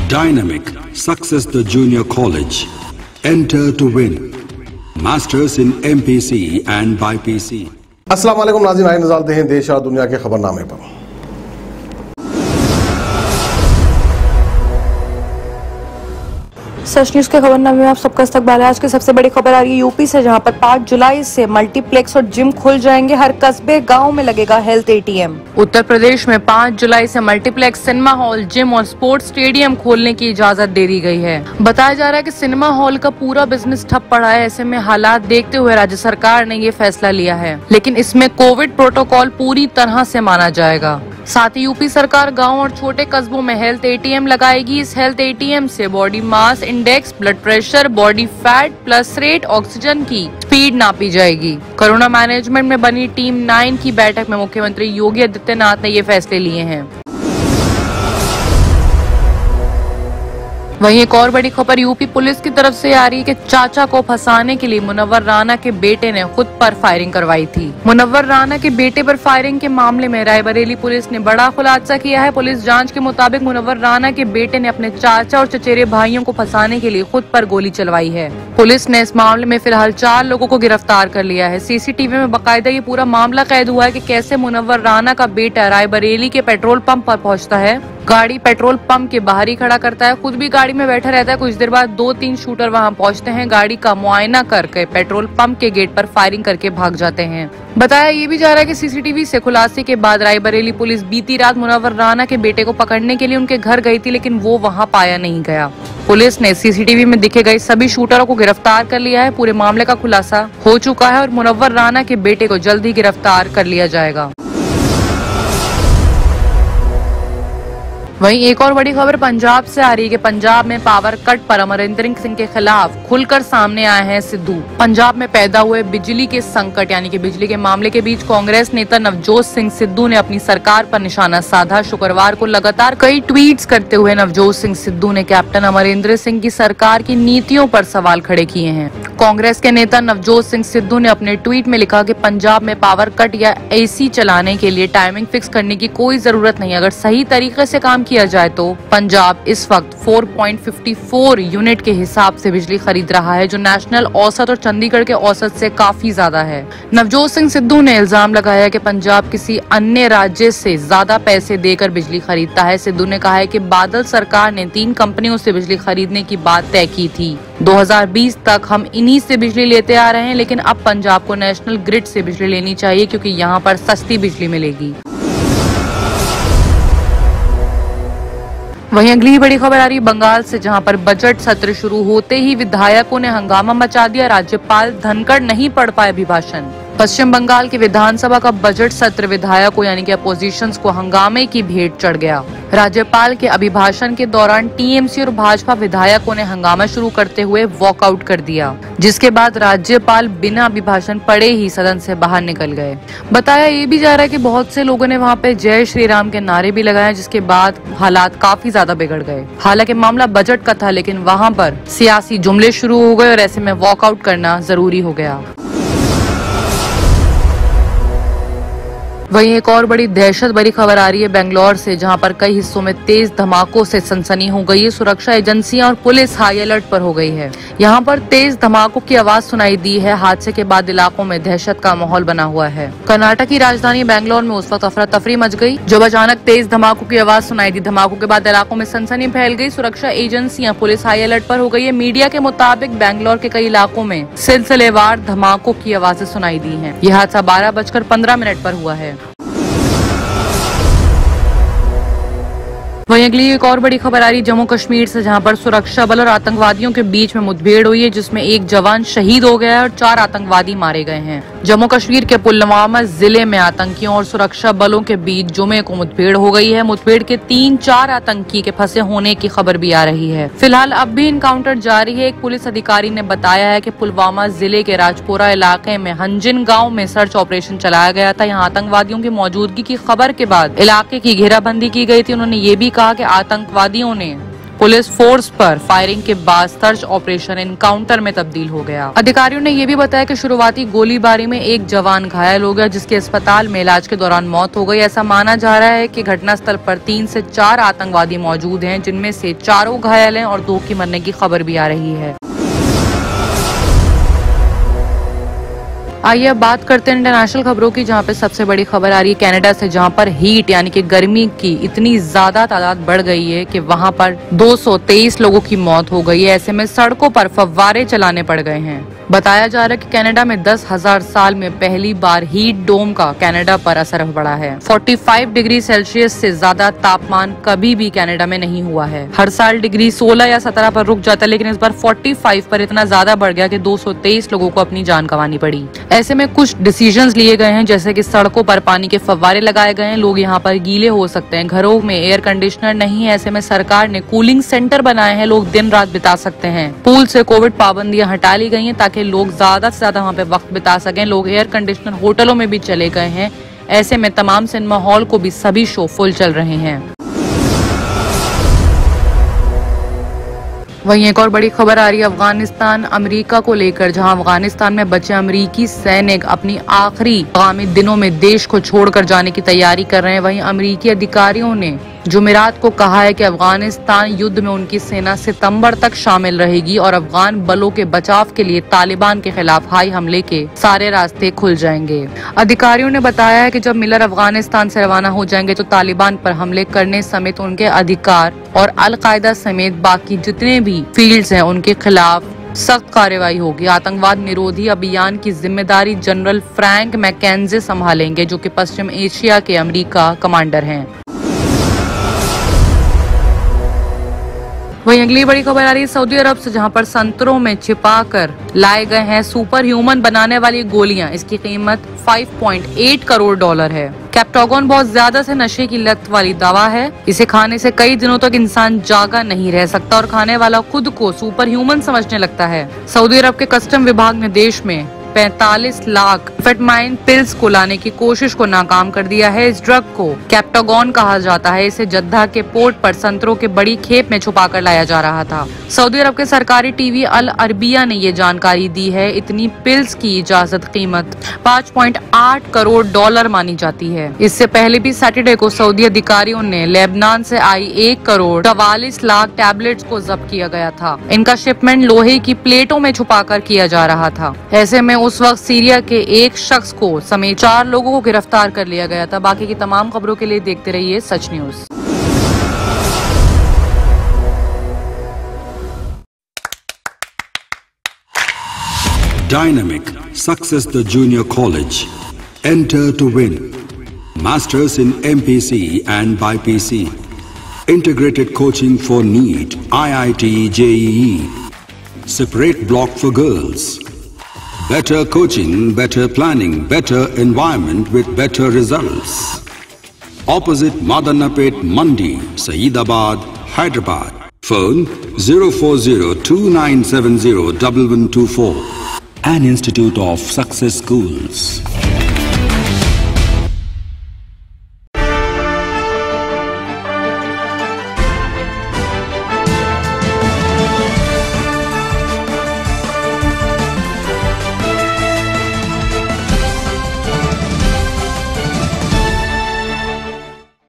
Dynamic Success the Junior College. Enter to win. Masters in MPC and BPC. अस्सलाम वालेकुम नाज़रीन, आइए नज़र देखें देश और दुनिया के खबरनामे पर। सच न्यूज के खबरनामे में आप सबका इस्तकबाल है। आज की सबसे बड़ी खबर आ रही है यूपी से, जहां पर 5 जुलाई से मल्टीप्लेक्स और जिम खुल जाएंगे। हर कस्बे गांव में लगेगा हेल्थ ATM। उत्तर प्रदेश में 5 जुलाई से मल्टीप्लेक्स, सिनेमा हॉल, जिम और स्पोर्ट्स स्टेडियम खोलने की इजाजत दे दी गई है। बताया जा रहा है कि सिनेमा हॉल का पूरा बिजनेस ठप पड़ा है। ऐसे में हालात देखते हुए राज्य सरकार ने ये फैसला लिया है, लेकिन इसमें कोविड प्रोटोकॉल पूरी तरह से माना जाएगा। साथ ही यूपी सरकार गांव और छोटे कस्बों में हेल्थ ATM लगाएगी। इस हेल्थ ATM से body mass index, blood pressure, body fat, pulse rate, oxygen की स्पीड नापी जाएगी। कोरोना मैनेजमेंट में बनी टीम 9 की बैठक में मुख्यमंत्री योगी आदित्यनाथ ने ये फैसले लिए हैं। वहीं एक और बड़ी खबर यूपी पुलिस की तरफ से आ रही है कि चाचा को फंसाने के लिए मुनव्वर राणा के बेटे ने खुद पर फायरिंग करवाई थी। मुनव्वर राणा के बेटे पर फायरिंग के मामले में रायबरेली पुलिस ने बड़ा खुलासा किया है। पुलिस जांच के मुताबिक मुनव्वर राणा के बेटे ने अपने चाचा और चचेरे भाइयों को फंसाने के लिए खुद पर गोली चलवाई है। पुलिस ने इस मामले में फिलहाल 4 लोगों को गिरफ्तार कर लिया है। CCTV में बाकायदा ये पूरा मामला कैद हुआ है कि कैसे मुनव्वर राणा का बेटा रायबरेली के पेट्रोल पंप पर पहुँचता है, गाड़ी पेट्रोल पंप के बाहर ही खड़ा करता है, खुद भी गाड़ी में बैठा रहता है। कुछ देर बाद 2-3 शूटर वहां पहुंचते हैं, गाड़ी का मुआयना करके पेट्रोल पंप के गेट पर फायरिंग करके भाग जाते हैं। बताया ये भी जा रहा है कि CCTV से खुलासे के बाद रायबरेली पुलिस बीती रात मुनव्वर राणा के बेटे को पकड़ने के लिए उनके घर गई थी, लेकिन वो वहां पाया नहीं गया। पुलिस ने CCTV में दिखे गए सभी शूटरों को गिरफ्तार कर लिया है। पूरे मामले का खुलासा हो चुका है और मुनव्वर राणा के बेटे को जल्द ही गिरफ्तार कर लिया जाएगा। वहीं एक और बड़ी खबर पंजाब से आ रही है कि पंजाब में पावर कट पर अमरिंदर सिंह के खिलाफ खुलकर सामने आए हैं सिद्धू। पंजाब में पैदा हुए बिजली के संकट यानी कि बिजली के मामले के बीच कांग्रेस नेता नवजोत सिंह सिद्धू ने अपनी सरकार पर निशाना साधा। शुक्रवार को लगातार कई ट्वीट्स करते हुए नवजोत सिंह सिद्धू ने कैप्टन अमरिंदर सिंह की सरकार की नीतियों पर सवाल खड़े किए हैं। कांग्रेस के नेता नवजोत सिंह सिद्धू ने अपने ट्वीट में लिखा कि पंजाब में पावर कट या AC चलाने के लिए टाइमिंग फिक्स करने की कोई जरूरत नहीं। अगर सही तरीके से काम किया जाए तो पंजाब इस वक्त 4.54 यूनिट के हिसाब से बिजली खरीद रहा है, जो नेशनल औसत और चंडीगढ़ के औसत से काफी ज्यादा है। नवजोत सिंह सिद्धू ने इल्जाम लगाया कि पंजाब किसी अन्य राज्य से ज्यादा पैसे देकर बिजली खरीदता है। सिद्धू ने कहा है कि बादल सरकार ने 3 कंपनियों से बिजली खरीदने की बात तय की थी। 2020 तक हम इन्हीं से बिजली लेते आ रहे हैं, लेकिन अब पंजाब को नेशनल ग्रिड से बिजली लेनी चाहिए क्योंकि यहाँ पर सस्ती बिजली मिलेगी। वहीं अगली बड़ी खबर आ रही है बंगाल से, जहां पर बजट सत्र शुरू होते ही विधायकों ने हंगामा मचा दिया। राज्यपाल धनखड़ नहीं पढ़ पाए अभिभाषण। पश्चिम बंगाल के विधानसभा का बजट सत्र विधायकों यानी कि अपोजिशंस को हंगामे की भेंट चढ़ गया। राज्यपाल के अभिभाषण के दौरान TMC और भाजपा विधायकों ने हंगामा शुरू करते हुए वॉकआउट कर दिया, जिसके बाद राज्यपाल बिना अभिभाषण पढ़े ही सदन से बाहर निकल गए। बताया ये भी जा रहा है कि बहुत से लोगों ने वहां पे जय श्री राम के नारे भी लगाए, जिसके बाद हालात काफी ज्यादा बिगड़ गए। हालांकि मामला बजट का था, लेकिन वहां पर सियासी जुमले शुरू हो गए और ऐसे में वॉकआउट करना जरूरी हो गया। वहीं एक और बड़ी दहशत भरी खबर आ रही है बेंगलोर से, जहां पर कई हिस्सों में तेज धमाकों से सनसनी हो गई है। सुरक्षा एजेंसियां और पुलिस हाई अलर्ट पर हो गई है। यहां पर तेज धमाकों की आवाज सुनाई दी है। हादसे के बाद इलाकों में दहशत का माहौल बना हुआ है। कर्नाटक की राजधानी बेंगलोर में उस वक्त अफरा तफरी मच गई जब अचानक तेज धमाकों की आवाज सुनाई दी। धमाकों के बाद इलाकों में सनसनी फैल गई। सुरक्षा एजेंसियां, पुलिस हाई अलर्ट पर हो गई है। मीडिया के मुताबिक बेंगलोर के कई इलाकों में सिलसिलेवार धमाकों की आवाजें सुनाई दी है। यह हादसा 12:15 पर हुआ है। वहीं अगली एक और बड़ी खबर आ रही जम्मू कश्मीर से, जहां पर सुरक्षा बल और आतंकवादियों के बीच में मुठभेड़ हुई है, जिसमें एक जवान शहीद हो गया है और 4 आतंकवादी मारे गए हैं। जम्मू कश्मीर के पुलवामा जिले में आतंकियों और सुरक्षा बलों के बीच जुमे को मुठभेड़ हो गई है। मुठभेड़ के 3-4 आतंकी के फंसे होने की खबर भी आ रही है। फिलहाल अब भी इनकाउंटर जारी है। एक पुलिस अधिकारी ने बताया है कि पुलवामा जिले के राजपुरा इलाके में हंजिन गाँव में सर्च ऑपरेशन चलाया गया था। यहाँ आतंकवादियों की मौजूदगी की खबर के बाद इलाके की घेराबंदी की गई थी। उन्होंने ये भी कहा कि आतंकवादियों ने पुलिस फोर्स पर फायरिंग के बाद सर्च ऑपरेशन एनकाउंटर में तब्दील हो गया। अधिकारियों ने ये भी बताया कि शुरुआती गोलीबारी में एक जवान घायल हो गया, जिसके अस्पताल में इलाज के दौरान मौत हो गई। ऐसा माना जा रहा है कि घटनास्थल पर 3 से 4 आतंकवादी मौजूद हैं, जिनमें से 4 घायल हैं और 2 की मरने की खबर भी आ रही है। आइए अब बात करते हैं इंटरनेशनल खबरों की, जहां पे सबसे बड़ी खबर आ रही है कनाडा से, जहां पर हीट यानी कि गर्मी की इतनी ज्यादा तादाद बढ़ गई है कि वहां पर 223 लोगों की मौत हो गई है। ऐसे में सड़कों पर फव्वारे चलाने पड़ गए हैं। बताया जा रहा है कि कनाडा में 10,000 साल में पहली बार हीट डोम का कनाडा पर असर पड़ा है। 45 डिग्री सेल्सियस से ज्यादा तापमान कभी भी कनाडा में नहीं हुआ है। हर साल डिग्री 16 या 17 पर रुक जाता है, लेकिन इस बार 45 पर इतना ज्यादा बढ़ गया कि 223 लोगों को अपनी जान गंवानी पड़ी। ऐसे में कुछ डिसीजंस लिए गए हैं, जैसे कि सड़कों पर पानी के फव्वारे लगाए गए हैं, लोग यहाँ पर गीले हो सकते हैं, घरों में एयर कंडीशनर नहीं है, ऐसे में सरकार ने कूलिंग सेंटर बनाए हैं, लोग दिन रात बिता सकते हैं। पूल से कोविड पाबंदियां हटा ली गई हैं ताकि लोग ज्यादा से ज्यादा वहाँ पे वक्त बिता सकें। लोग एयर कंडीशनर होटलों में भी चले गए हैं। ऐसे में तमाम सिनेमा हॉल को भी सभी शो फुल चल रहे हैं। वहीं एक और बड़ी खबर आ रही है अफगानिस्तान अमेरिका को लेकर, जहां अफगानिस्तान में बचे अमेरिकी सैनिक अपनी आखिरी आगामी दिनों में देश को छोड़कर जाने की तैयारी कर रहे हैं। वहीं अमेरिकी अधिकारियों ने जुमेरात को कहा है कि अफगानिस्तान युद्ध में उनकी सेना सितंबर तक शामिल रहेगी और अफगान बलों के बचाव के लिए तालिबान के खिलाफ हवाई हमले के सारे रास्ते खुल जाएंगे। अधिकारियों ने बताया है कि जब मिलर अफगानिस्तान से रवाना हो जाएंगे तो तालिबान पर हमले करने समेत उनके अधिकार और अल-कायदा समेत बाकी जितने भी फील्ड्स हैं उनके खिलाफ सख्त कार्रवाई होगी। आतंकवाद निरोधी अभियान की जिम्मेदारी जनरल फ्रैंक मैकेंजे संभालेंगे, जो कि पश्चिम एशिया के अमेरिका कमांडर हैं। वहीं अगली बड़ी खबर आ रही है सऊदी अरब से, जहां पर संतरों में छिपाकर लाए गए हैं सुपर ह्यूमन बनाने वाली गोलियां। इसकी कीमत $5.8 करोड़ है। कैप्टागोन बहुत ज्यादा से नशे की लत वाली दवा है। इसे खाने से कई दिनों तक इंसान जागा नहीं रह सकता और खाने वाला खुद को सुपर ह्यूमन समझने लगता है। सऊदी अरब के कस्टम विभाग ने देश में 45 लाख एम्फेटामाइन पिल्स को लाने की कोशिश को नाकाम कर दिया है। इस ड्रग को कैप्टागोन कहा जाता है। इसे जद्दा के पोर्ट पर संतरों के बड़ी खेप में छुपाकर लाया जा रहा था। सऊदी अरब के सरकारी टीवी अल अरबिया ने ये जानकारी दी है। इतनी पिल्स की इजाजत कीमत $5.8 करोड़ मानी जाती है। इससे पहले भी सैटरडे को सऊदी अधिकारियों ने लेबनान से आई 1 करोड़ 44 लाख टैबलेट्स को जब्त किया गया था। इनका शिपमेंट लोहे की प्लेटों में छुपाकर किया जा रहा था। ऐसे में उस वक्त सीरिया के एक शख्स को समेत 4 लोगों को गिरफ्तार कर लिया गया था। बाकी की तमाम खबरों के लिए देखते रहिए सच news. Dynamic Success the Junior College. Enter to win. Masters in MPC and BPC. Integrated coaching for NEET, IIT, JEE. Separate block for girls. Better coaching, better planning, better environment with better results. Opposite Madannapet Mandi, Saeedabad, Hyderabad. Phone 04029701124. An Institute of Success Schools.